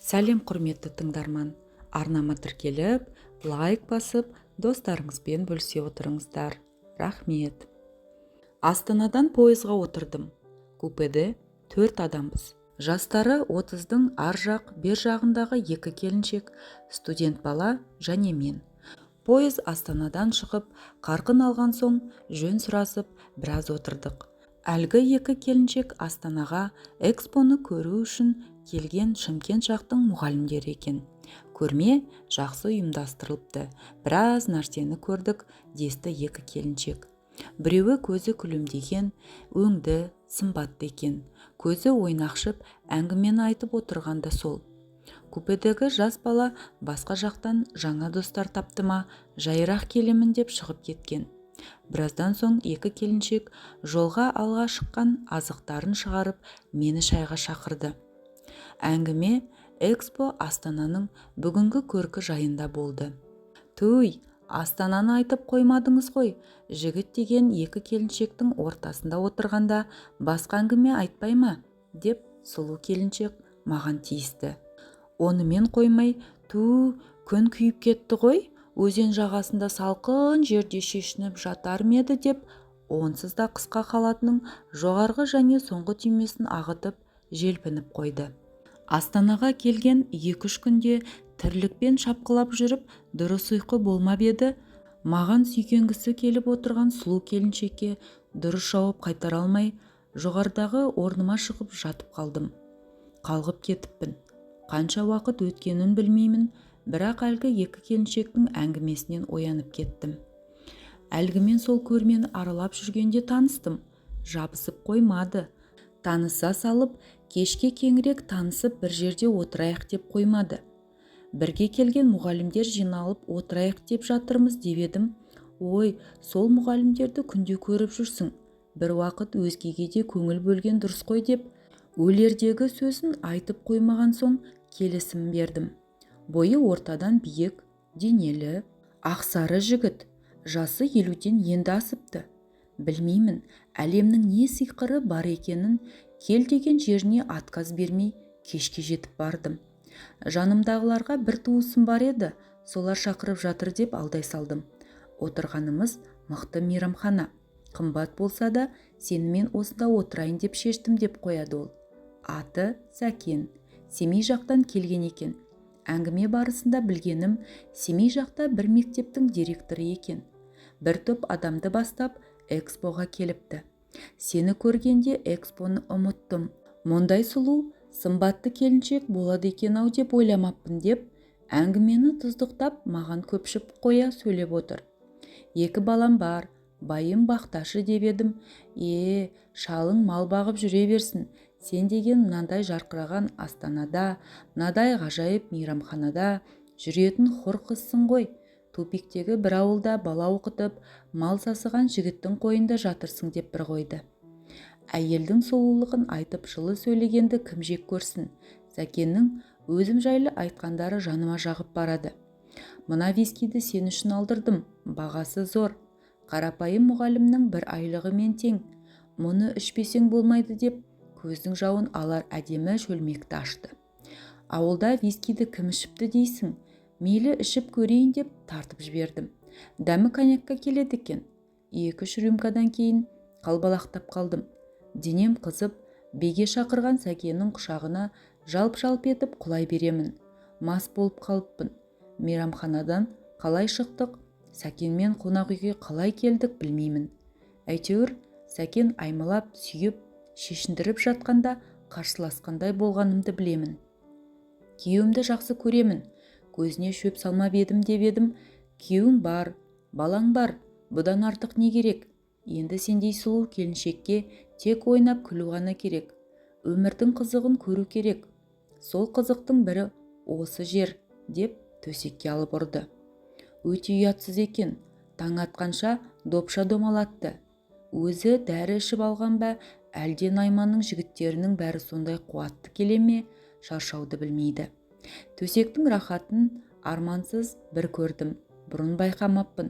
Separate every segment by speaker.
Speaker 1: Сәлем құрметті тыңдарман. Арнама тіркеліп, лайк басып, достарыңызбен бөлісе отырыңыздар. Рахмет. Астанадан пойызға отырдым. Купеде 4 адамбыз. Жастары 30-дың ар жақ, бер жағындағы 2 келіншек, студент бала және мен. Пойыз Астанадан шығып, қарқын алған соң жөн сұрасып, біраз отырдық. Әлгі 2 келіншек Астанаға экспоны көру үшін келген Шымкент жақтың мұғалімдері екен. Көрме жақсы ұйымдастырылыпты. Біраз нәрсені көрдік, десті 2 келіншек. Біреуі көзі күлімдеген, өңді, сымбатты екен. Көзі ойнақшып, әңгімені айтып отырғанда сол. Купедегі жас бала басқа жақтан жаңа достар тапты ма, жайырақ келемін деп шығып кеткен. Біраздан соң 2 келіншек жолға алға шыққан азықтарын шығарып, мені шайға шақырды. Әңгіме Экспо Астананың бүгінгі көркі жайында болды. Туй, Астананы айтып қоймадыңыз ғой, жігіт деген 2 келіншектің ортасында отырғанда басқа әңгіме айтпай ма, деп сұлу келіншек маған тиісті. Онымен қоймай, күн күйіп кетті ғой, өзен жағасында салқын жерде шешініп жатар ма еді деп, онсыз да қысқа халатының жоғарғы және соңғы түймесін ағытып, желпініп қойды. Астанаға келген 2-3 күнде тірлікпен шапқылап жүріп, дұрыс ұйқы болмап еді, маған сүйкенгісі келіп отырған сұлу келіншекке дұрыс жауап қайтара алмай, жоғарыдағы орныма шығып жатып қалдым. Қалғып кетіппін. Қанша уақыт өткенін білмеймін, бірақ әлгі 2 келіншектің әңгімесінен оянып кеттім. Әлгімен сол көрмені аралап жүргенде таныстым. Жабысып қоймады. Таныса салып, кешке кеңірек танысып бір жерде отырайық деп қоймады. Бірге келген мұғалімдер жиналып отырайық деп жатырмыз деп едім. Ой, сол мұғалімдерді күнде көріп жүрсің. Бір уақыт өзгеге де көңіл бөлген дұрыс қой деп, өлердегі сөзін айтып қоймаған соң келісім бердім. Бойы ортадан биік, денелі, ақсары жігіт, жасы 50-ден енді асыпты. Білмеймін, әлемнің не сиқыры бар екенін, кел деген жеріне отказ бермей кешке жетіп бардым. Жанымдағыларға бір туысым бар еді, солар шақырып жатыр деп алдай салдым. Отырғанымыз мықты мейрамхана. Қымбат болса да, сенімен осында отырайын деп шештім деп қояды ол. Аты Сәкен. Семей жақтан келген екен. Әңгіме барысында білгенім, Семей жақта бір мектептің директоры екен. Бір топ адамды бастап экспоға келіпті. Сені көргенде экспоны ұмыттым. Мұндай сұлу, сымбатты келіншек болады екен-ау деп ойламаппын деп, әңгімені тұздықтап маған көпшіп қоя сөйлеп отыр. 2 балам бар, байым бақташы деп едім. Шалың мал бағып жүре берсін. Сен деген мынандай жарқыраған Астанада, мынадай ғажайып мейрамханада жүретін құр қызсың ғой. Тупиктегі бір ауылда бала оқытып, мал сасыған жігіттің қойында жатырсың деп бір қойды. Әйелдің сұлулығын айтып жылы сөйлегенді кім жек көрсін? Сәкеннің өзім жайлы айтқандары жаныма жағып барады. Мына вискиді сен үшін алдырдым, бағасы зор. Қарапайым мұғалімнің бір айлығымен тең. Мұны ішпесең болмайды деп, көздің жауын алар әдемі шөлмекті ашты. Ауылда вискиді кім ішіпті дейсің? Мейлі ішіп көрейін деп тартып жібердім. Дәмі коньякқа келеді екен. 2-3 рюмкадан кейін қалбалақтап қалдым. Денем қызып, беге шақырған Сәкеннің құшағына жалп-жалп етіп құлай беремін. Мас болып қалыппын. Мейрамханадан қалай шықтық, Сәкенмен қонақ үйге қалай келдік білмеймін. Әйтеуір, Сәкен аймалап, сүйіп, шешіндіріп жатқанда қарсыласқандай болғанымды білемін. Күйеуімді жақсы көремін. Көзіне шөп салмап едім деп едім. Күйеуің бар, балаң бар, бұдан артық не керек? Енді сендей сұлу келіншекке тек ойнап күлу ғана керек. Өмірдің қызығын көру керек. Сол қызықтың бірі осы жер, деп төсекке алып ұрды. Өте ұятсыз екен. Таң атқанша допша домалатты. Өзі дәрі ішіп алған ба, әлде Найманның жігіттерінің бәрі сондай қуатты келе ме, шаршауды білмейді. Төсектің рахатын армансыз бір көрдім. Бұрын байқамаппын.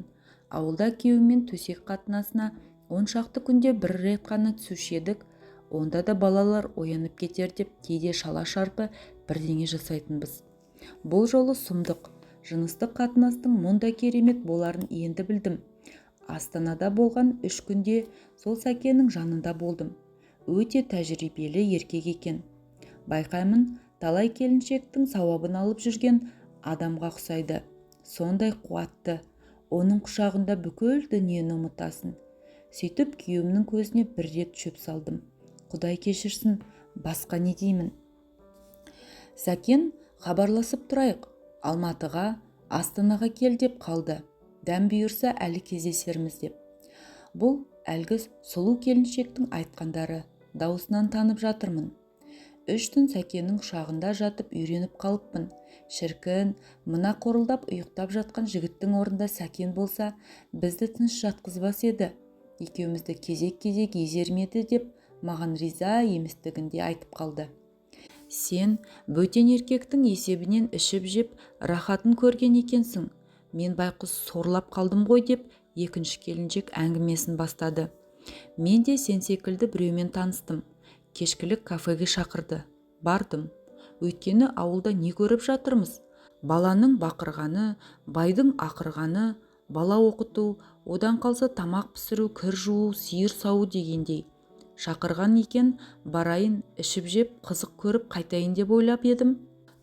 Speaker 1: Ауылда күйеумен төсек қатынасына 10 шақты күнде бір рет қана түсуші едік. Онда да балалар оянып кетер деп кейде шала шарпы бірдеңе жасайтынбыз. Бұл жолы сұмдық, жыныстық қатынастың мұндай керемет боларын енді білдім. Астанада болған 3 күнде сол Сәкеннің жанында болдым. Өте тәжірибелі еркек екен. Байқаймын, талай келіншектің сауабын алып жүрген адамға ұқсайды. Сондай қуатты, оның құшағында бүкіл дүниені ұмытасың. Сөйтіп күйеуімнің көзіне бір рет шөп салдым. Құдай кешірсін, басқа не деймін. Сәкен, хабарласып тұрайық, Алматыға, Астанаға кел деп қалды. Дәм бұйырса әлі кездесерміз деп. Бұл әлгі сұлу келіншектің айтқандары, даусынан танып жатырмын. 3 түн Сәкеннің құшағында жатып үйреніп қалыппын. Шіркін, мына қорылдап ұйықтап жатқан жігіттің орнында Сәкен болса, бізді тыныш жатқызбас еді. Екеумізді кезек-кезек езермеді деп маған риза еместігінде айтып қалды. Сен бөтен еркектің есебінен ішіп-жеп рахатын көрген екенсің. Мен байқұс сорлап қалдым ғой деп екінші келіншек әңгімесін бастады. Мен де сен секілді біреумен таныстым. Кешкілік кафеге шақырды. Бардым. Өйткені ауылда не көріп жатырмыз? Баланың бақырғаны, байдың ақырғаны, бала оқыту, одан қалса тамақ пісіру, кір жуу, сиыр сау дегендей. Шақырған екен, барайын, ішіп-жеп қызық көріп қайтайын деп ойлап едім.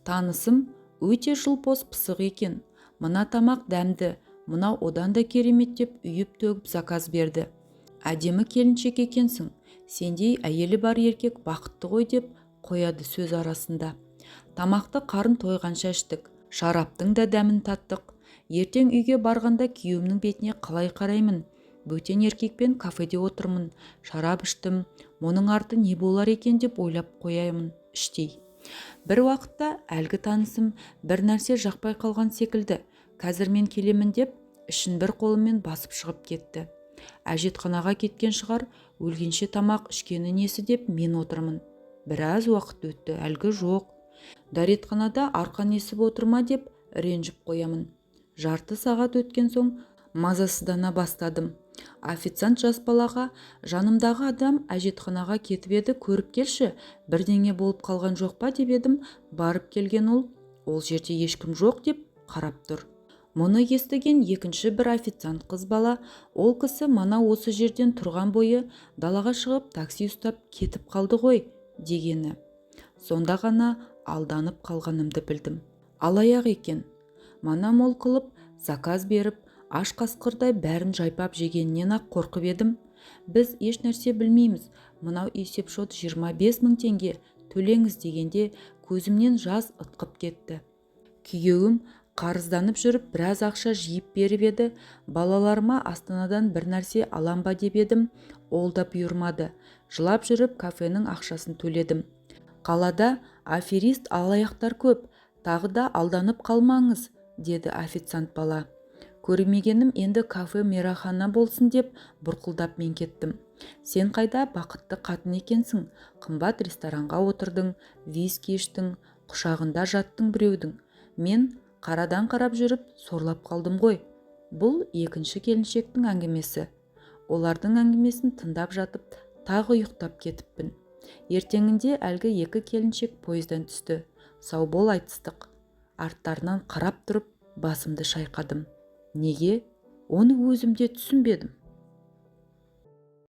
Speaker 1: Танысым өте жылпос пысық екен. Мына тамақ дәмді, мынау одан да керемет деп үйіп-төгіп заказ берді. Әдемі келіншек екенсің, сендей әйелі бар еркек бақытты ғой деп қояды сөз арасында. Тамақты қарын тойғанша іштік, шараптың да дәмін таттық. Ертең үйге барғанда күйеуімнің бетіне қалай қараймын? Бөтен еркекпен кафеде отырмын, шарап іштім, мұның арты не болар екен деп ойлап қоямын іштей. Бір уақытта әлгі танысым бір нәрсе жақпай қалған секілді. Қазір мен келемін деп ішін бір қолымен басып шығып кетті. Әжетханаға кеткен шығар, өлгенше тамақ ішкені несі деп мен отырмын. Біраз уақыт өтті, әлгі жоқ. Дәретханада арқан есіп отырма деп ренжіп қоямын. Жарты сағат өткен соң мазасыздана бастадым. Официант жас балаға, жанымдағы адам әжетханаға кетіп еді, көріп келші, бірдеңе болып қалған жоқ па деп едім. Барып келген ол жерде ешкім жоқ деп қарап тұр. Мұны естіген екінші бір официант қыз бала, ол кісі мана осы жерден тұрған бойы далаға шығып такси ұстап кетіп қалды ғой дегені. Сонда ғана алданып қалғанымды білдім. Алаяқ екен. Мана мол қылып заказ беріп, аш қасқырдай бәрін жайпап жегеннен ақ қорқып едім. Біз еш нәрсе білмейміз. Мынау есепшот 25 000 теңге төлеңіз дегенде көзімнен жас ытқып кетті. Күйеуім қарызданып жүріп біраз ақша жиып беріп еді. Балаларыма Астанадан бір нәрсе алам ба деп едім. Ол да бұйырмады. Жылап жүріп кафенің ақшасын төледім. Қалада аферист алаяқтар көп. Тағы да алданып қалмаңыз, деді официант бала. Көрмегенім енді кафе мерахана болсын деп бұрқылдап мен кеттім. Сен қайда бақытты қатын екенсің. Қымбат ресторанға отырдың, виски іштің, құшағында жаттың біреудің. Мен қарадан қарап жүріп сорлап қалдым ғой. Бұл екінші келіншектің әңгімесі. Олардың әңгімесін тыңдап жатып, тағы ұйықтап кетіппін. Ертеңінде әлгі екі келіншек пойыздан түсті. Сау бол айтыстық. Арттарынан қарап тұрып басымды шайқадым. Неге? Оны өзім де түсінбедім.